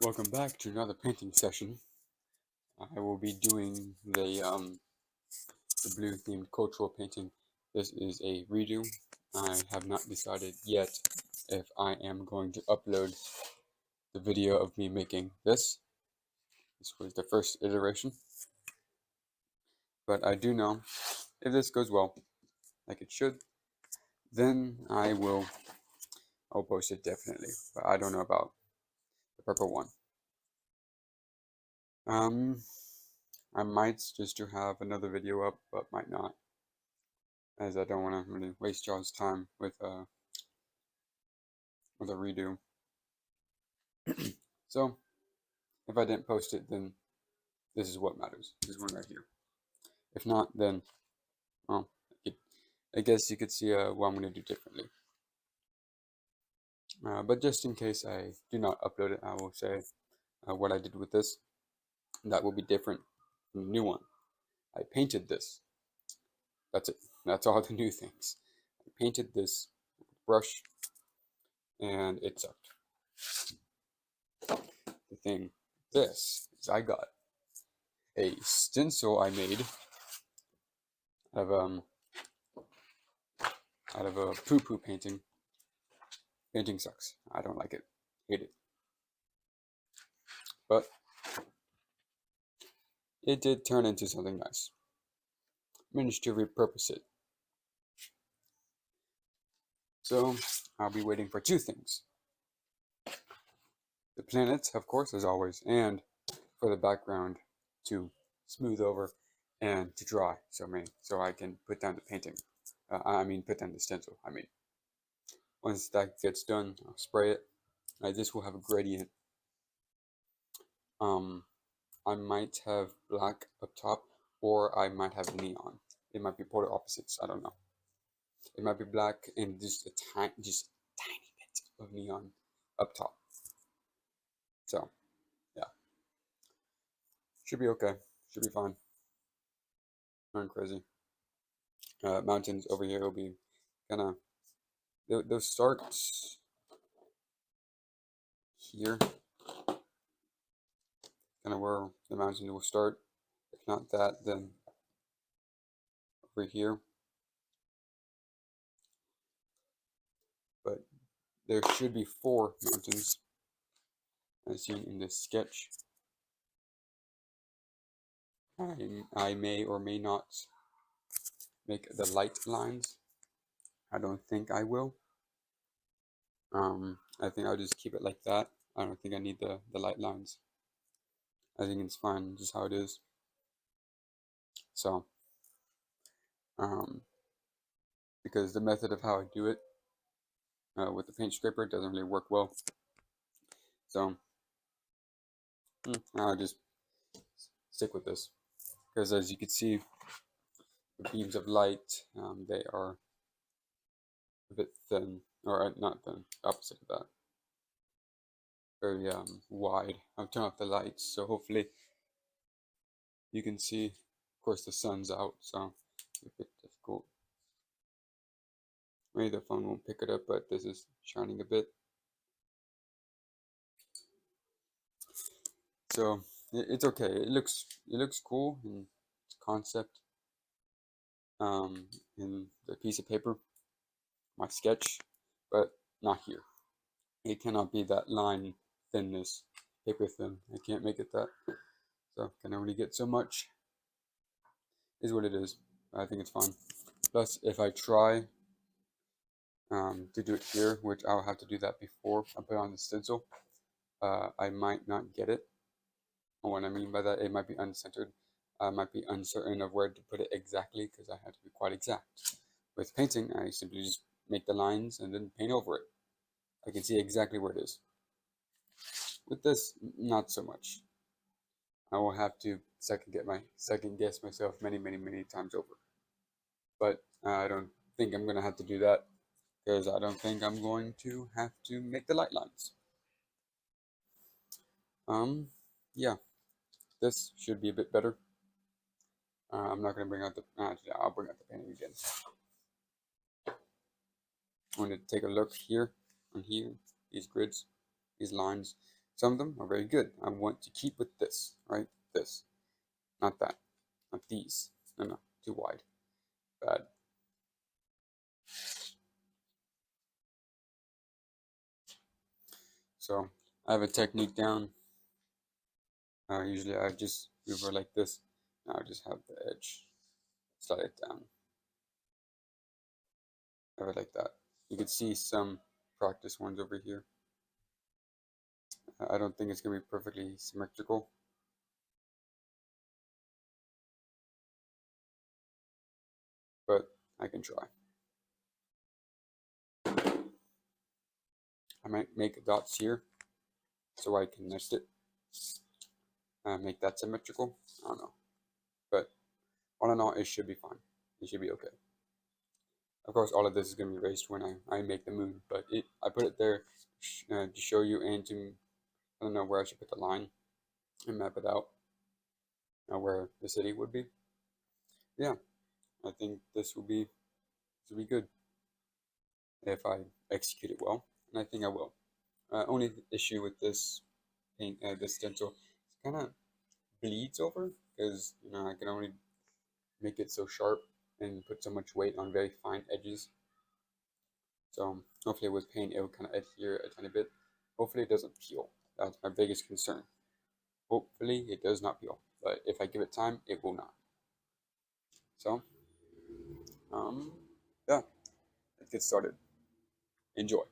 Welcome back to another painting session. I will be doing the blue themed cultural painting. This is a redo. I have not decided yet if I am going to upload the video of me making this. This was the first iteration. But I do know if this goes well, like it should, then I'll post it definitely. But I don't know about the purple one. I might just to have another video up, but might not, as I don't want to really waste y'all's time with a redo. So if I didn't post it, then this is what matters. This one right here. If not, then well, I guess you could see what I'm going to do differently. But just in case I do not upload it, I will say what I did with this. That will be different from the new one. I painted this. That's it. That's all the new things. I painted this brush, and it sucked. The thing, this is I got a stencil I made out of a poo-poo painting. Painting sucks. I don't like it. Hate it. But it did turn into something nice. Managed to repurpose it. So I'll be waiting for two things. The planets, of course, as always, and for the background to smooth over and to dry, so I can put down the painting. Put down the stencil. Once that gets done, I'll spray it. This will have a gradient. I might have black up top, or I might have neon. It might be polar opposites. I don't know. It might be black and just a tiny bit of neon up top. So, yeah, should be okay. Should be fine. Nothing crazy. Mountains over here will be kind of. They'll start here, kind of where the mountain will start. If not that, then over here. But there should be 4 mountains, as seen in this sketch. I may or may not make the light lines. I don't think I will. I think I'll just keep it like that. I don't think I need the light lines. I think it's fine just how it is. So, because the method of how I do it with the paint scraper doesn't really work well. So, I'll just stick with this. Because as you can see, the beams of light, they are a bit thin, or not thin, opposite of that. Very wide. I'll turn off the lights, so hopefully you can see. Of course, the sun's out, so it's a bit difficult. Maybe the phone won't pick it up, but this is shining a bit. So it's okay. It looks cool in concept. In the piece of paper, my sketch, but not here. It cannot be that line thinness, paper thin. I can't make it that. So can only get so much. Is what it is. I think it's fine. Plus, if I try to do it here, which I'll have to do that before I put on the stencil, I might not get it. And what I mean by that, it might be uncentered. I might be uncertain of where to put it exactly because I have to be quite exact. With painting, I simply just make the lines and then paint over it. I can see exactly where it is. With this, not so much. I will have to second guess myself many times over. But I don't think I'm going to have to do that because I don't think I'm going to have to make the light lines. Yeah, this should be a bit better. I'm not going to bring out the, I'll bring out the painting again. I'm going to take a look here, on here, these grids, these lines. Some of them are very good. I want to keep with this, right? This, not that, not these. No, too wide. Bad. So I have a technique down. Usually I just hover like this. Now I just have the edge, slide it down. Have it like that. You can see some practice ones over here. I don't think it's going to be perfectly symmetrical. But I can try. I might make dots here so I can nest it. Make that symmetrical. I don't know. But all in all, it should be fine. It should be okay. Of course, all of this is going to be erased when I make the moon. But I put it there to show you and to, I don't know where I should put the line and map it out. Where the city would be. Yeah, I think this will be good if I execute it well, and I think I will. Only issue with this paint, this stencil, it kind of bleeds over because I can only make it so sharp and put so much weight on very fine edges. So hopefully with paint it will kind of adhere a tiny bit. Hopefully it doesn't peel. That's my biggest concern. Hopefully it does not peel, but if I give it time, it will not. So, yeah, let's get started. Enjoy.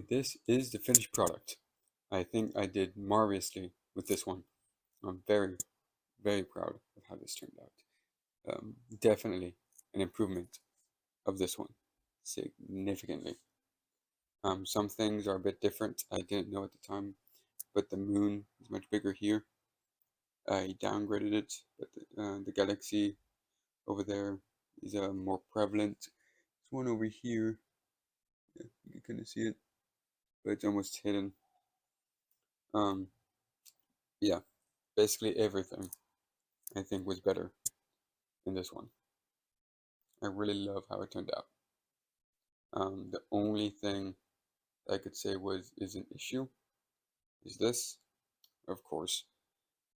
this is the finished product. I think I did marvelously with this one. I'm very, very proud of how this turned out. Definitely an improvement of this one, significantly. Some things are a bit different. I didn't know at the time, but the moon is much bigger here. I downgraded it, but the galaxy over there is more prevalent. This one over here, yeah, you can kind of see it, but it's almost hidden. Yeah, basically everything I think was better in this one. I really love how it turned out. The only thing I could say is an issue is this, of course.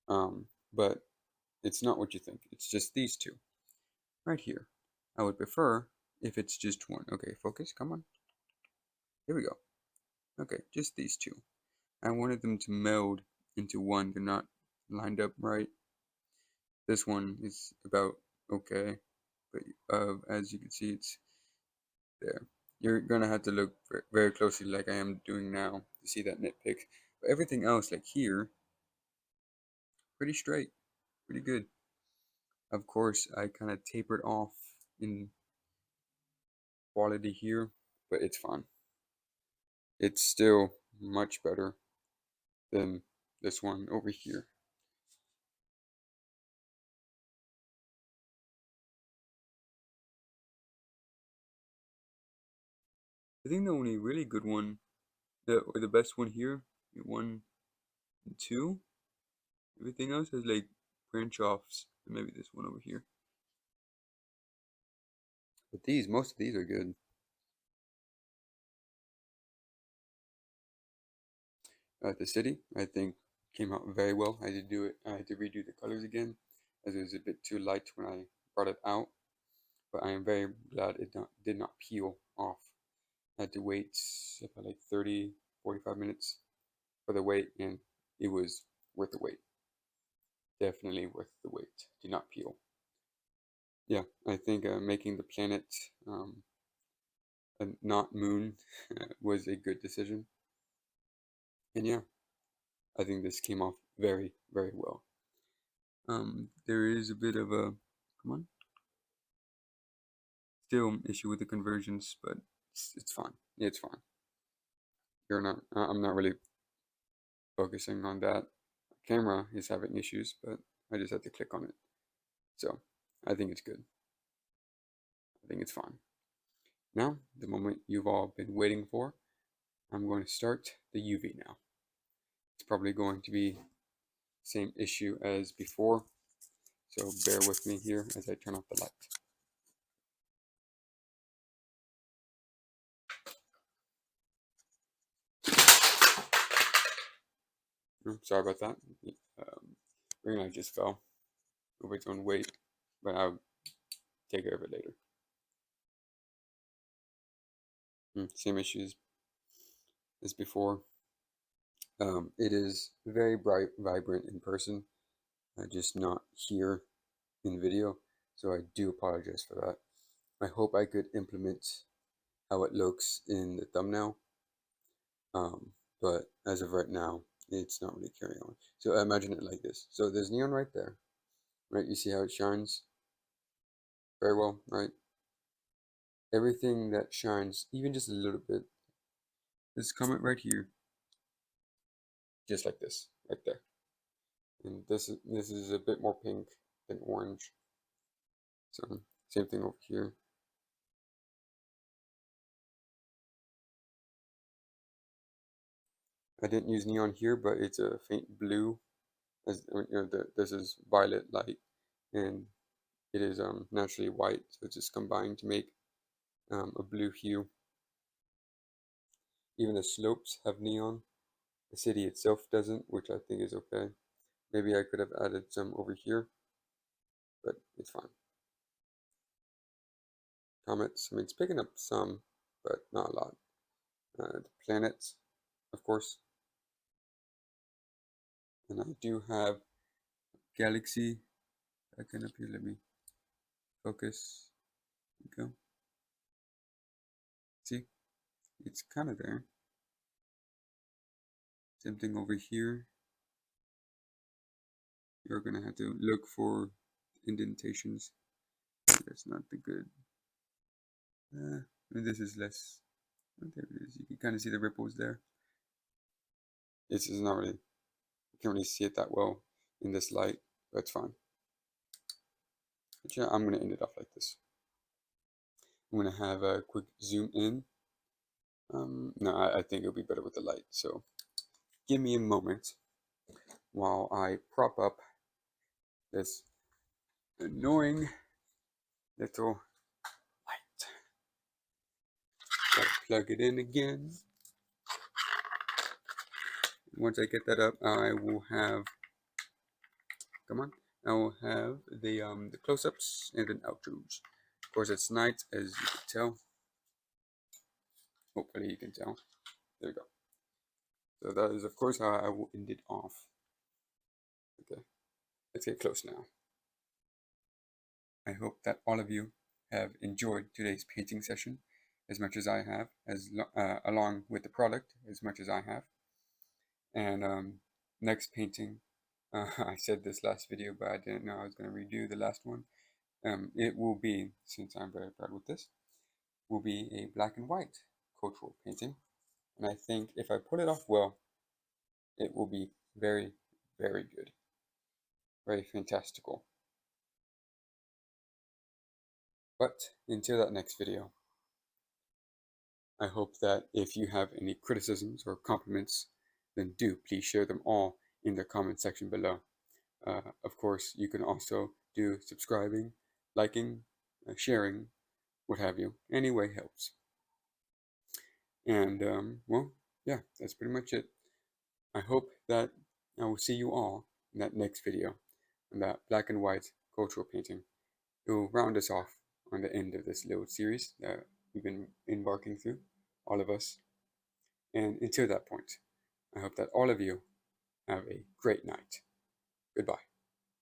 But it's not what you think. It's just these two right here. I would prefer if it's just one. Okay, focus, come on. Here we go. Okay, just these two. I wanted them to meld into one. They're not lined up right. This one is about okay, but as you can see, it's there. You're gonna have to look very closely, like I am doing now, to see that nitpick. But everything else, like here, pretty straight, pretty good. Of course, I kind of tapered off in quality here, but it's fine. It's still much better than this one over here. I think the only really good one, or the best one here, 1 and 2. Everything else has like branch offs, and maybe this one over here. But most of these are good. The city, I think, came out very well. I had to redo the colors again, as it was a bit too light when I brought it out. But I am very glad it did not peel off. I had to wait about like 30, 45 minutes for the wait, and it was worth the wait. Definitely worth the wait. Did not peel. Yeah, I think making the planet not moon was a good decision. And yeah, I think this came off very, very well. There is a bit of a, come on, still issue with the conversions, but it's fine. It's fine. I'm not really focusing on that. Camera is having issues, but I just had to click on it. So I think it's good. I think it's fine. Now, the moment you've all been waiting for, I'm going to start the UV now. It's probably going to be same issue as before, so bear with me here as I turn off the light. Sorry about that. Ring light just fell over its own weight, but I'll take care of it later. Same issues as before. It is very bright, vibrant in person, just not here in video, so I do apologize for that. I hope I could implement how it looks in the thumbnail, but as of right now, it's not really carrying on. So imagine it like this. So there's neon right there, right? You see how it shines very well, right? Everything that shines, even just a little bit, this comment right here, just like this, right there. And this is a bit more pink than orange. So same thing over here. I didn't use neon here, but it's a faint blue. As you know, this is violet light, and it is naturally white, so it's just combined to make a blue hue. Even the slopes have neon. The city itself doesn't, which I think is okay. Maybe I could have added some over here, but it's fine. Comets, I mean, it's picking up some, but not a lot. The planets, of course. And I do have galaxy. Back up here, let me focus. There we go. See, it's kind of there. Same thing over here. You're gonna have to look for indentations. That's not the good. This is less. There it is. You can kind of see the ripples there. This is not really. You can't really see it that well in this light, but it's fine. But yeah, I'm gonna end it off like this. I'm gonna have a quick zoom in. No, I think it'll be better with the light. So give me a moment while I prop up this annoying little light. Gotta plug it in again. Once I get that up, I will have, come on, I will have the close-ups and then outros. Of course, it's night, as you can tell. Hopefully you can tell. There we go. So that is, of course, how I will end it off. Okay, let's get close now. I hope that all of you have enjoyed today's painting session as much as I have, along with the product as much as I have. And next painting, I said this last video, but I didn't know I was going to redo the last one. It will be, since I'm very proud with this, will be a black and white cultural painting. And I think if I pull it off well, it will be very, very good. Very fantastical. But until that next video, I hope that if you have any criticisms or compliments, then do please share them all in the comment section below. Of course, you can also do subscribing, liking, sharing, what have you. Any way helps. And, well, yeah, that's pretty much it. I hope that I will see you all in that next video on that black and white cultural painting. It will round us off on the end of this little series that we've been embarking through, all of us. And until that point, I hope that all of you have a great night. Goodbye.